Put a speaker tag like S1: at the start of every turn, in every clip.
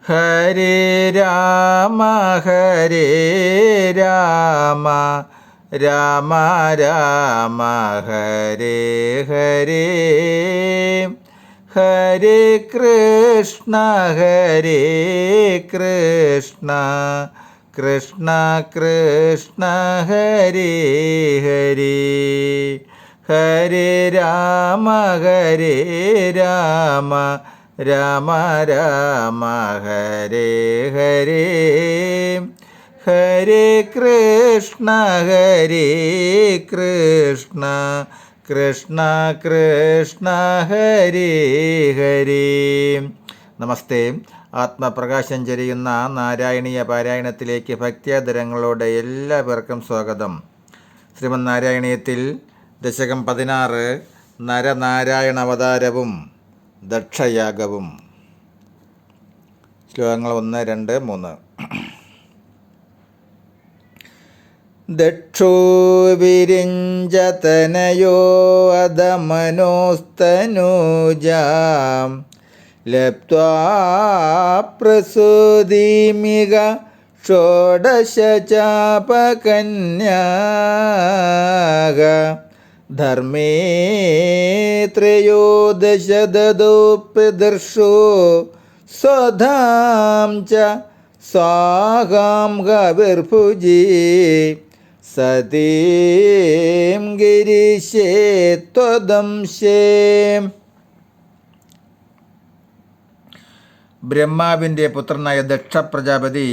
S1: ഹരേ രാമ ഹരേ രാമ രാമ രാമ ഹരേ ഹരേ ഹരേ കൃഷ്ണ കൃഷ്ണ കൃഷ്ണ കൃഷ്ണ ഹരേ ഹരേ ഹരേ രാമ രാമ രാമ രാമ ഹരേ ഹരേ ഹരേ കൃഷ്ണ കൃഷ്ണ കൃഷ്ണ കൃഷ്ണ ഹരേ ഹരേ. നമസ്തേ. ആത്മപ്രകാശം ചൊരിയുന്ന നാരായണീയ പാരായണത്തിലേക്ക് ഭക്ത്യാദരങ്ങളോടെ എല്ലാവർക്കും സ്വാഗതം. ശ്രീമദ് നാരായണീയത്തിൽ ദശകം 16 നരനാരായണ അവതാരവും ദക്ഷയാഗവും. ശ്ലോകങ്ങൾ 1, 2, 3. ദക്ഷോ വിരിഞ്ചതനയോ അദമനോസ്തനൂജാം ലബ്ധ്വാ പ്രസൂതിമിക ഷോഡശചാപകന്യാഃ ധർമ്മേ ത്രയോദശദദോപ്യദർശോ സ്വധാം ച സ്വാഹാം ഹവിർഭുജി സതീം ഗിരീശേ ത്വദംശേ. ബ്രഹ്മാവിൻ്റെ പുത്രനായ ദക്ഷ പ്രജാപതി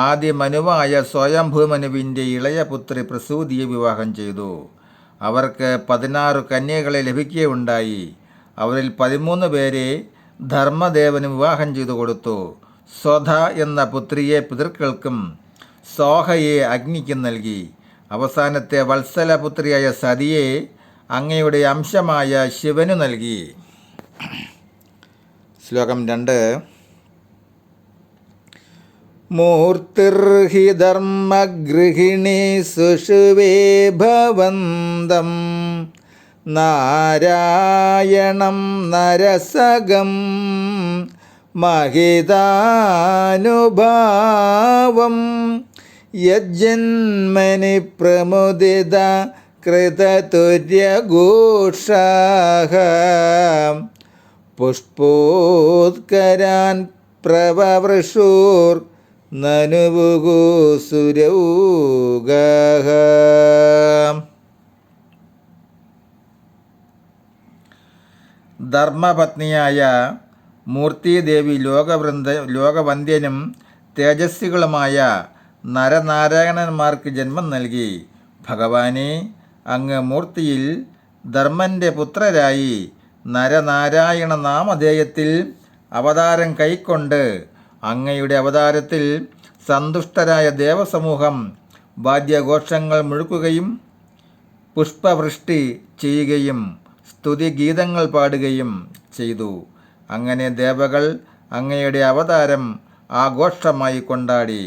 S1: ആദ്യ മനുവായ സ്വയംഭൂമനുവിൻ്റെ ഇളയ പുത്രി പ്രസൂതിയെ വിവാഹം ചെയ്തു. അവർക്ക് 16 കന്യകളെ ലഭിക്കുകയുണ്ടായി. അവരിൽ 13 പേരെ ധർമ്മദേവന് വിവാഹം ചെയ്തു കൊടുത്തു. സ്വധ എന്ന പുത്രിയെ പിതൃക്കൾക്കും സോഹയെ അഗ്നിക്കും നൽകി. അവസാനത്തെ വത്സലപുത്രിയായ സതിയെ അങ്ങയുടെ അംശമായ ശിവനു നൽകി. ശ്ലോകം 2. മൂർത്തിർഹി ധർമ്മഗൃഹിണി സുഷുവേ ഭവന്തം നാരായണം നരസകം മഹിതാനുഭാവം യജ്ജന്മനി പ്രമുദിത കൃതതുര്യഘോഷാഃ പുഷ്പോത്കരാൻ പ്രവവൃഷൂർ നനുവുഗുസുരൗഗഃ. ധർമ്മപത്നിയായ മൂർത്തിദേവി ലോകവന്ധ്യനും തേജസ്വികളുമായ നരനാരായണന്മാർക്ക് ജന്മം നൽകി. ഭഗവാനെ, അങ്ങ് മൂർത്തിയിൽ ധർമ്മൻ്റെ പുത്രരായി നരനാരായണ നാമധേയത്തിൽ അവതാരം കൈക്കൊണ്ട് അങ്ങയുടെ അവതാരത്തിൽ സന്തുഷ്ടരായ ദേവസമൂഹം വാദ്യഘോഷങ്ങൾ മുഴക്കുകയും പുഷ്പവൃഷ്ടി ചെയ്യുകയും സ്തുതിഗീതങ്ങൾ പാടുകയും ചെയ്തു. അങ്ങനെ ദേവകൾ അങ്ങയുടെ അവതാരം ആഘോഷമായി കൊണ്ടാടി.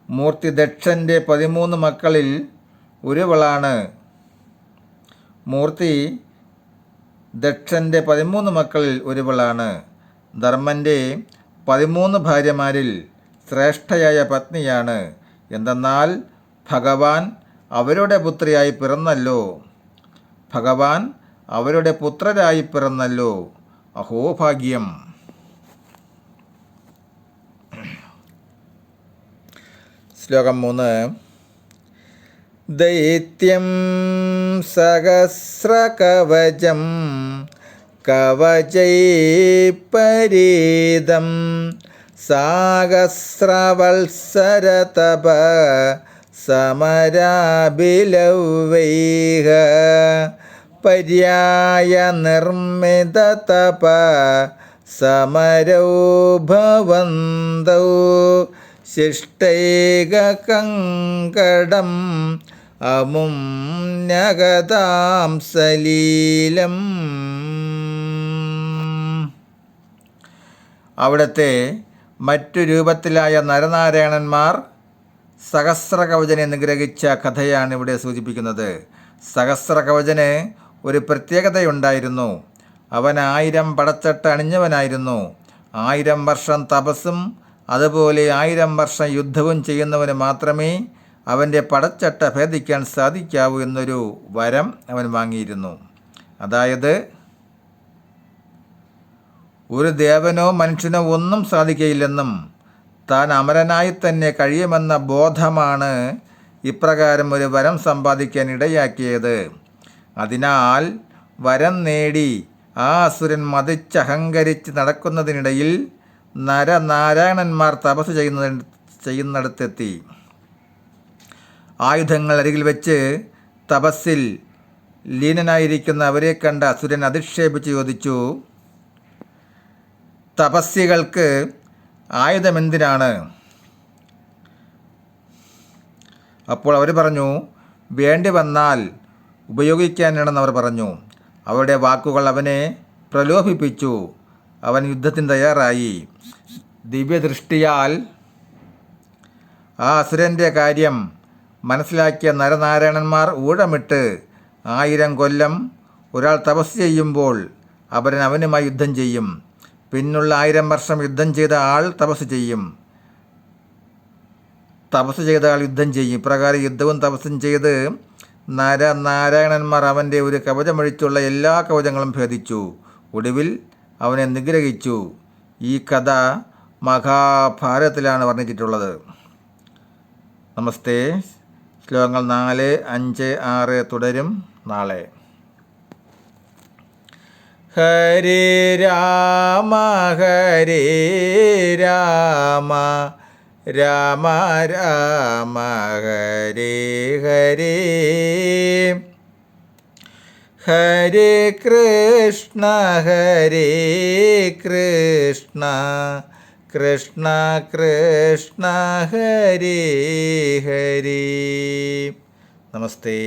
S1: മൂർത്തി ദക്ഷൻ്റെ 13 മക്കളിൽ ഒരുവളാണ്. മൂർത്തി ദക്ഷൻ്റെ 13 മക്കളിൽ ഒരുവളാണ്. ധർമ്മൻ്റെ 13 ഭാര്യമാരിൽ ശ്രേഷ്ഠയായ പത്നിയാണ്. എന്തെന്നാൽ ഭഗവാൻ അവരുടെ പുത്രിയായി പിറന്നല്ലോ. ഭഗവാൻ അവരുടെ പുത്രരായി പിറന്നല്ലോ. അഹോഭാഗ്യം. ശ്ലോകം 3. ദൈത്യം സഹസ്രകവചം കവചൈപരീദം സാഹസ്രവത്സരതപ സമരാഭിലവൈഃ പര്യായ നിർമ്മിതതപ സമരൗ ഭവന്തൗ ശിഷ്ടൈകകങ്കടം അമും നഗതാം സലീലം. അവിടുത്തെ മറ്റു രൂപത്തിലായ നരനാരായണന്മാർ സഹസ്രകവചനെ നിഗ്രഹിച്ച കഥയാണ് ഇവിടെ സൂചിപ്പിക്കുന്നത്. സഹസ്രകവചന് ഒരു പ്രത്യേകതയുണ്ടായിരുന്നു. അവൻ 1000 പടച്ചട്ട അണിഞ്ഞവനായിരുന്നു. 1000 വർഷം തപസ്സും അതുപോലെ 1000 വർഷം യുദ്ധവും ചെയ്യുന്നവന് മാത്രമേ അവൻ്റെ പടച്ചട്ട ഭേദിക്കാൻ സാധിക്കാവൂ എന്നൊരു വരം അവൻ വാങ്ങിയിരുന്നു. അതായത് ഒരു ദേവനോ മനുഷ്യനോ ഒന്നും സാധിക്കയില്ലെന്നും താൻ അമരനായി തന്നെ കഴിയുമെന്ന ബോധമാണ് ഇപ്രകാരം ഒരു വരം സമ്പാദിക്കാൻ ഇടയാക്കിയത്. അതിനാൽ വരം നേടി ആ അസുരൻ മതിച്ചഹങ്കരിച്ച് നടക്കുന്നതിനിടയിൽ നരനാരായണന്മാർ തപസ് ചെയ്യുന്നിടത്തെത്തി. ആയുധങ്ങൾ അരികിൽ വെച്ച് തപസ്സിൽ ലീനനായിരിക്കുന്ന അവരെ കണ്ട അസുരൻ അധിക്ഷേപിച്ച് ചോദിച്ചു, തപസ്വികൾക്ക് ആയുധമെന്തിനാണ്? അപ്പോൾ അവർ പറഞ്ഞു, വേണ്ടി വന്നാൽ ഉപയോഗിക്കാനാണെന്ന് അവർ പറഞ്ഞു. അവരുടെ വാക്കുകൾ അവനെ പ്രലോഭിപ്പിച്ചു. അവൻ യുദ്ധത്തിന് തയ്യാറായി. ദിവ്യദൃഷ്ടിയാൽ ആ അസുരൻ്റെ കാര്യം മനസ്സിലാക്കിയ നരനാരായണന്മാർ ഊഴമിട്ട് 1000 കൊല്ലം ഒരാൾ തപസ് ചെയ്യുമ്പോൾ അവനുമായി യുദ്ധം ചെയ്യും. പിന്നുള്ള 1000 വർഷം യുദ്ധം ചെയ്ത ആൾ തപസ് ചെയ്യും. ഇപ്രകാരം യുദ്ധവും തപസ്സും ചെയ്ത് നരനാരായണന്മാർ അവൻ്റെ ഒരു കവചമൊഴിച്ചുള്ള എല്ലാ കവചങ്ങളും ഭേദിച്ചു. ഒടുവിൽ അവനെ നിഗ്രഹിച്ചു. ഈ കഥ മഹാഭാരതത്തിലാണ് വർണ്ണിച്ചിട്ടുള്ളത്. നമസ്തേ. ശ്ലോകങ്ങൾ 4, 5, 6 തുടരും നാളെ. ഹരേ രാമ ഹരേ രാമ രാമ രാമ ഹരേ ഹരേ, ഹരേ കൃഷ്ണ കൃഷ്ണ കൃഷ്ണ ഹരേ ഹരേ. നമസ്തേ.